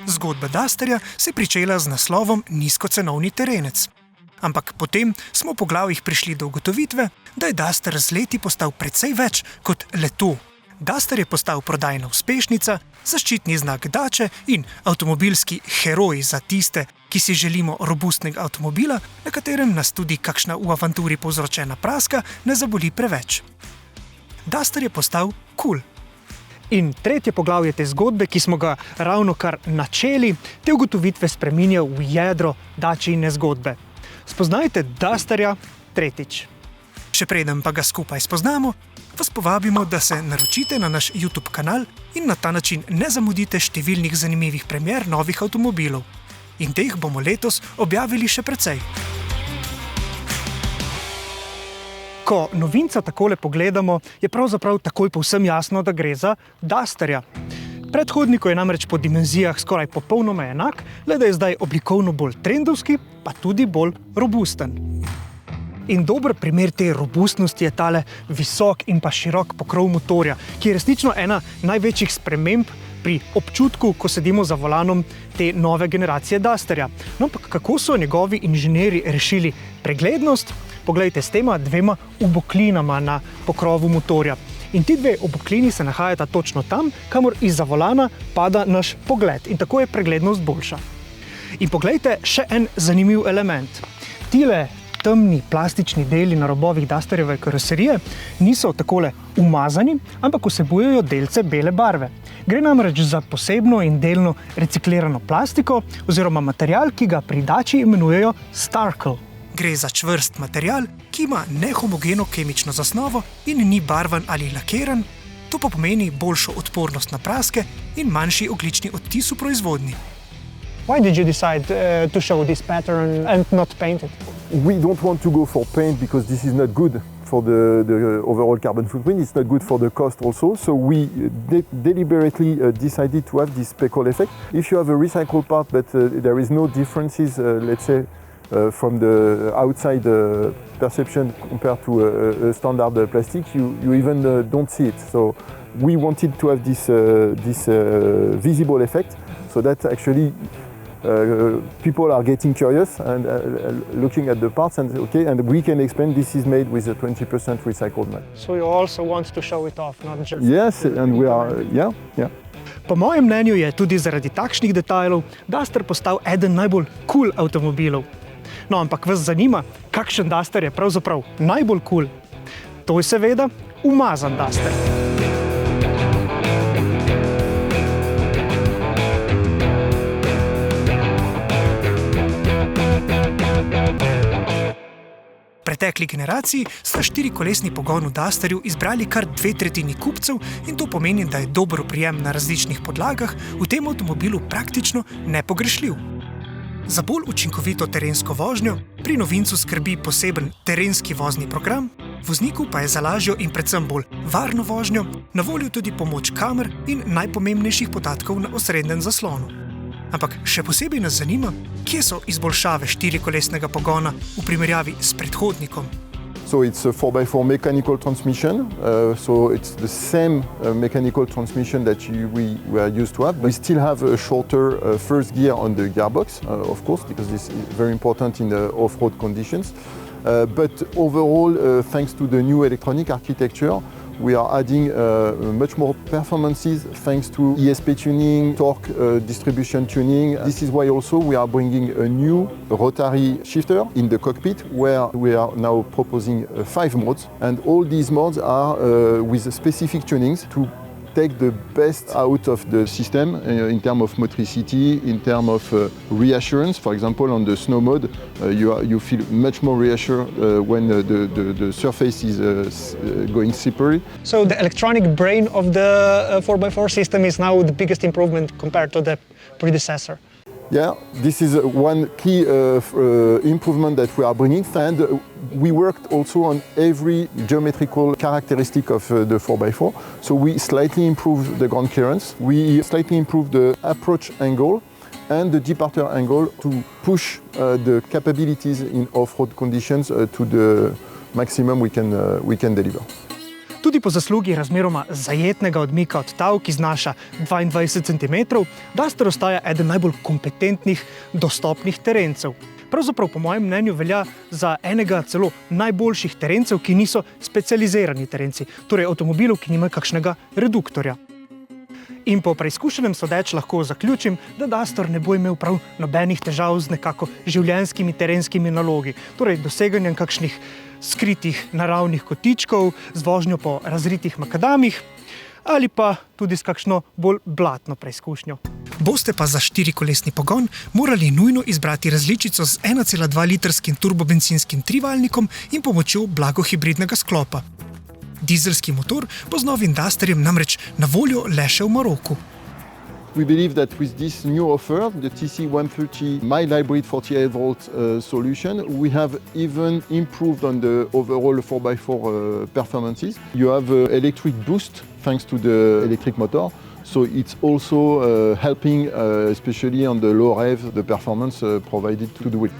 Zgodba Dusterja se je pričela z naslovom Nizkocenovni terenec. Ampak potem smo po glavjih prišli do ugotovitve, da je Duster z leti postal precej več kot le to. Duster je postal prodajna uspešnica, zaščitni znak Dače in avtomobilski heroj za tiste, ki si želimo robustnega avtomobila, na katerem nas tudi kakšna v avanturi povzročena praska ne zaboli preveč. Duster je postal kul. In tretje poglavje te zgodbe, ki smo ga ravnokar načeli, te ugotovitve spreminja v jedro Dačine zgodbe. Spoznajte Dusterja tretjič. Še preden pa ga skupaj spoznamo, vas povabimo, da se naročite na naš YouTube kanal in na ta način ne zamudite številnih zanimivih premier novih avtomobilov. In teh bomo letos objavili še precej. Ko novinca takole pogledamo, je pravzaprav takoj povsem jasno, da gre za Dusterja. Predhodniku je namreč po dimenzijah skoraj popolnoma enak, le da je zdaj oblikovno bolj trendovski, pa tudi bolj robusten. In dober primer te robustnosti je tale visok in pa širok pokrov motorja, ki je resnično ena največjih sprememb pri občutku, ko sedimo za volanom te nove generacije Dusterja. No, ampak kako so njegovi inženirji rešili preglednost? Poglejte, s tema dvema oboklinama na pokrovu motorja. In ti dve oboklini se nahajata točno tam, kamor izza volana pada naš pogled. In tako je preglednost boljša. In poglejte še en zanimiv element. Tile temni plastični deli na robovih Dusterjeve karoserije niso takole umazani, ampak vsebujejo delce bele barve. Gre namreč za posebno in delno reciklirano plastiko oziroma material, ki ga pri Dači imenujejo Starkle. Gre za čvrst material, ki ima nehomogeno kemično zasnovo in ni barvan ali lakiran, to pa pomeni boljšo odpornost na praske in manjši ogljični odtis v proizvodnji. Why did you decide to show this pattern and not paint it? We don't want to go for paint because this is not good for the overall carbon footprint. It's not good for the cost also. So we deliberately decided to have this speckle effect. If you have a recycled part but there is no differences, let's say, from the outside perception compared to a standard plastic, you even don't see it. So we wanted to have this visible effect so that actually people are getting curious and looking at the parts and we can explain this is made with a 20% recycled metal. So you also want to show it off, not just... Yes, and we are, yeah. Po mojem mnenju je tudi zaradi takšnih detajlov Duster postal eden najbolj cool avtomobilov. No, ampak vas zanima, kakšen Duster je pravzaprav najbolj cool? To je seveda umazan Duster. V pretekli generaciji sta štirikolesni pogon v Dusterju izbrali kar 2/3 kupcev in to pomeni, da je dober oprijem na različnih podlagah v tem avtomobilu praktično nepogrešljiv. Za bolj učinkovito terensko vožnjo pri novincu skrbi poseben terenski vozni program, vozniku pa je za lažjo in predvsem bolj varno vožnjo na voljo tudi pomoč kamer in najpomembnejših podatkov na osrednjem zaslonu. Ampak še posebej nas zanima, kje so izboljšave štirikolesnega pogona v primerjavi s predhodnikom. So it's a 4x4 mechanical transmission, so it's the same mechanical transmission that we were used to have. We still have a shorter first gear on the gearbox, of course, because this is very important in the off-road conditions. But overall, thanks to the new electronic architecture, we are adding much more performances thanks to ESP tuning, torque distribution tuning. This is why also we are bringing a new rotary shifter in the cockpit where we are now proposing 5 modes. And all these modes are with specific tunings to take the best out of the system in terms of motricity, in terms of reassurance. For example, on the snow mode, you feel much more reassured when the surface is going slippery. So the electronic brain of the 4x4 system is now the biggest improvement compared to the predecessor. Yeah, this is one key improvement that we are bringing, and we worked also on every geometrical characteristic of the 4x4. So we slightly improved the ground clearance, we slightly improved the approach angle and the departure angle to push the capabilities in off-road conditions to the maximum we can deliver. Tudi po zaslugi razmeroma zajetnega odmika od tal, ki znaša 22 cm, Duster ostaja eden najbolj kompetentnih, dostopnih terencev. Pravzaprav po mojem mnenju velja za enega celo najboljših terencev, ki niso specializirani terenci, torej avtomobilov, ki nimajo kakšnega reduktorja. In po preizkušenem sodeč lahko zaključim, da Duster ne bo imel prav nobenih težav z nekako življenjskimi terenskimi nalogi, torej doseganjem kakšnih skritih naravnih kotičkov, z vožnjo po razritih makadamih ali pa tudi s kakšno bolj blatno preizkušnjo. Boste pa za štirikolesni pogon morali nujno izbrati različico z 1,2-litrskim turbobencinskim trivaljnikom in pomočjo blagohibridnega sklopa. Dizelski motor bo z novim Dusterjem namreč na voljo le še v Maroku. We believe that with this new offer, the TC130 mild hybrid 48-volt solution, we have even improved on the overall 4x4 performances. You have electric boost thanks to the electric motor, so it's also helping, especially on the low rev, the performance provided to the wheel.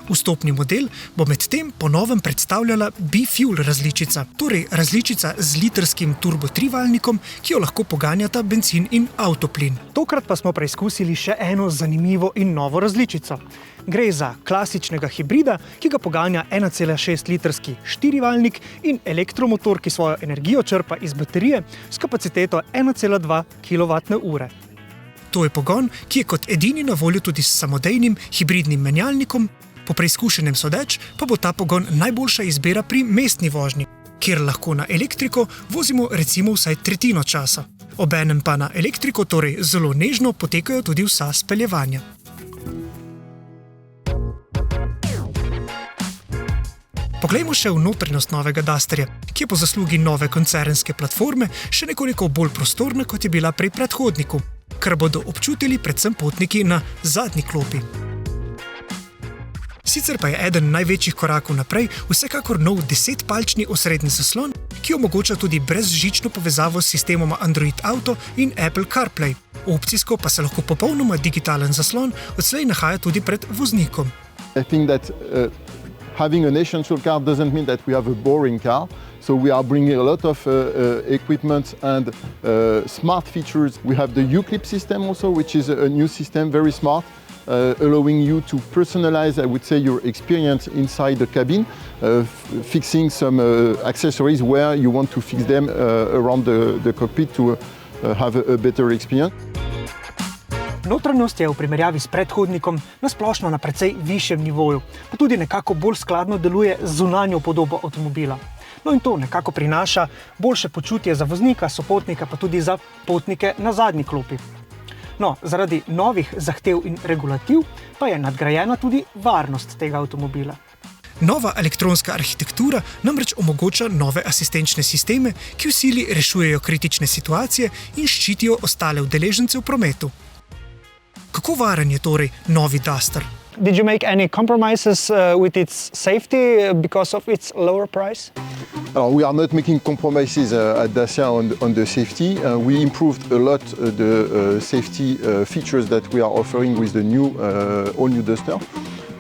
Vstopni model bo medtem po novem predstavljala B-Fuel različica, torej različica z litrskim turbo trivaljnikom, ki jo lahko poganjata bencin in avtoplin. Tokrat pa smo preizkusili še eno zanimivo in novo različico. Gre za klasičnega hibrida, ki ga poganja 1,6-litrski štirivaljnik in elektromotor, ki svojo energijo črpa iz baterije s kapaciteto 1,2 kWh. To je pogon, ki je kot edini na voljo tudi s samodejnim hibridnim menjalnikom. Po preizkušenem sodeč pa bo ta pogon najboljša izbira pri mestni vožnji, kjer lahko na elektriko vozimo recimo vsaj tretjino časa. Obenem pa na elektriko torej zelo nežno potekajo tudi vsa speljevanja. Poglejmo še v notranjost novega Dusterja, ki je po zaslugi nove koncernske platforme še nekoliko bolj prostorna, kot je bila pri predhodniku, kar bodo občutili predvsem potniki na zadnji klopi. Sicer pa je eden največjih korakov naprej vsekakor nov 10-palčni osrednji zaslon, ki omogoča tudi brezžično povezavo s sistemoma Android Auto in Apple CarPlay. Opcijsko pa se lahko popolnoma digitalen zaslon odslej nahaja tudi pred voznikom. I think that having an essential car doesn't mean that we have a boring car. So we are bringing a lot of equipment and smart features. We have the U-Clip system also, which is a new system, very smart. Allowing you to personalize, I would say, your experience inside the cabin, fixing some accessories where you want to fix them around the cockpit to have a better experience. Notranjost je v primerjavi s predhodnikom nasplošno na precej višjem nivoju, pa tudi nekako bolj skladno deluje z zunanjo podobo avtomobila. No in to nekako prinaša boljše počutje za voznika, sopotnika, pa tudi za potnike na zadnji klopi. No, zaradi novih zahtev in regulativ pa je nadgrajena tudi varnost tega avtomobila. Nova elektronska arhitektura namreč omogoča nove asistenčne sisteme, ki v sili rešujejo kritične situacije in ščitijo ostale udeležence v prometu. Kako varen je torej novi Duster? Did you make any compromises with its safety because of its lower price? We are not making compromises at Dacia on the safety. We improved a lot the safety features that we are offering with the all-new Duster.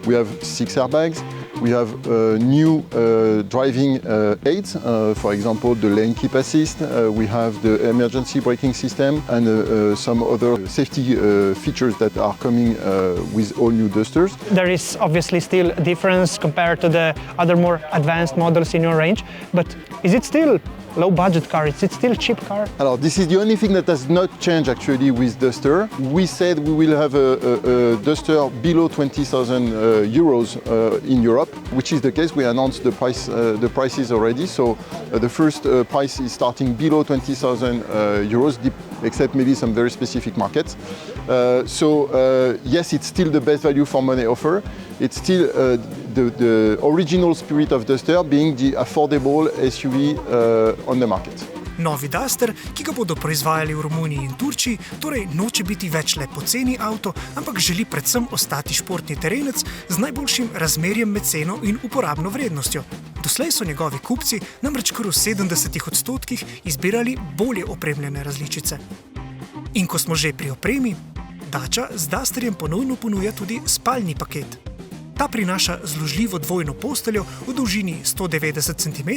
We have 6 airbags. We have new driving aids, for example, the lane keep assist. We have the emergency braking system and some other safety features that are coming with all new Dusters. There is obviously still a difference compared to the other more advanced models in your range, but is it still low budget car? Is it still a cheap car? Alors, this is the only thing that has not changed actually with Duster. We said we will have a Duster below 20,000 euros in Europe, which is the case. We announced the prices already. So the first price is starting below 20,000 euros, except maybe some very specific markets. Yes, it's still the best value for money offer. It's still the original spirit of Duster being the affordable SUV on the market. Novi Duster, ki ga bodo proizvajali v Romuniji in Turčiji, torej noče biti več le poceni avto, ampak želi predvsem ostati športni terenec z najboljšim razmerjem med ceno in uporabno vrednostjo. Doslej so njegovi kupci namreč kar v 70% izbirali bolje opremljene različice. In ko smo že pri opremi, Dacia z Dusterjem ponovno ponuja tudi spalni paket. Ta prinaša zložljivo dvojno posteljo v dolžini 190 cm,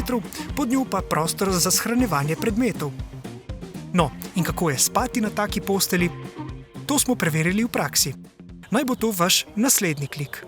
pod njo pa prostor za shranjevanje predmetov. No, in kako je spati na taki posteli? To smo preverili v praksi. Naj bo to vaš naslednji klik.